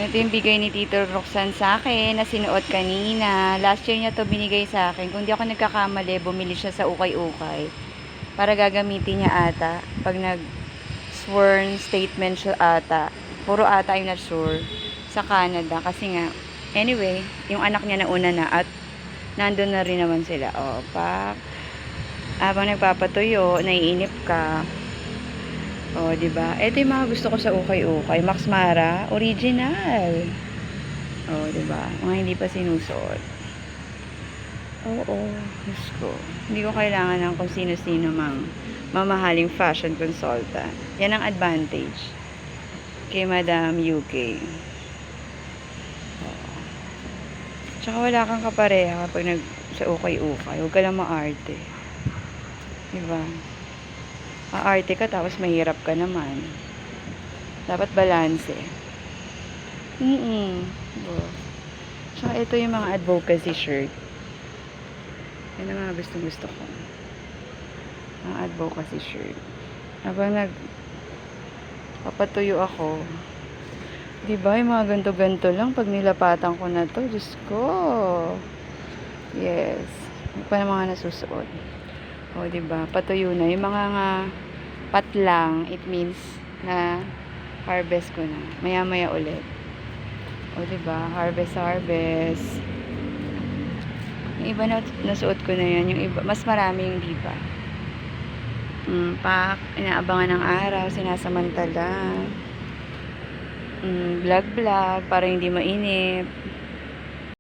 Ito yung bigay ni Tito Roxanne sa akin na sinuot kanina. Last year niya to binigay sa akin. Kung di ako nagkakamali, bumili siya sa ukay-ukay. Para gagamitin niya ata. Pag nag-sworn statement siya ata. Puro ata yung not sure. Sa Canada. Kasi nga, anyway, yung anak niya nauna na at nandun na rin naman sila. O, habang nagpapatuyo, naiinip ka. O, diba? Ito yung mga gusto ko sa ukay-ukay. Max Mara, original. O, diba? Mga hindi pa sinusuot. Oo, Diyos ko. Hindi ko kailangan ng kung sino-sino mang mamahaling fashion consultant. Yan ang advantage kay Madam UK. Oo. Tsaka wala kang kapareha kapag sa ukay-ukay. Huwag ka lang maarte. Diba? Maarte ka tapos mahirap ka naman. Dapat balanse. Diba? Tsaka ito yung mga advocacy shirt. Yan ang mga gusto ko. Mga advocacy shirt. Habang nagpapatuyo ako, diba, yung mga ganto-ganto lang pag nilapatan ko na to, Diyos ko. Yes. Hindi pa na mga nasusuot. O, diba, patuyo na. Yung mga nga patlang, it means na harvest ko na. Maya-maya ulit. O, diba, harvest. Yung iba na nasuot ko na yan. Yung iba, mas marami yung diba. Inaabangan ng araw, sinasamantala. Vlog, para hindi mainip.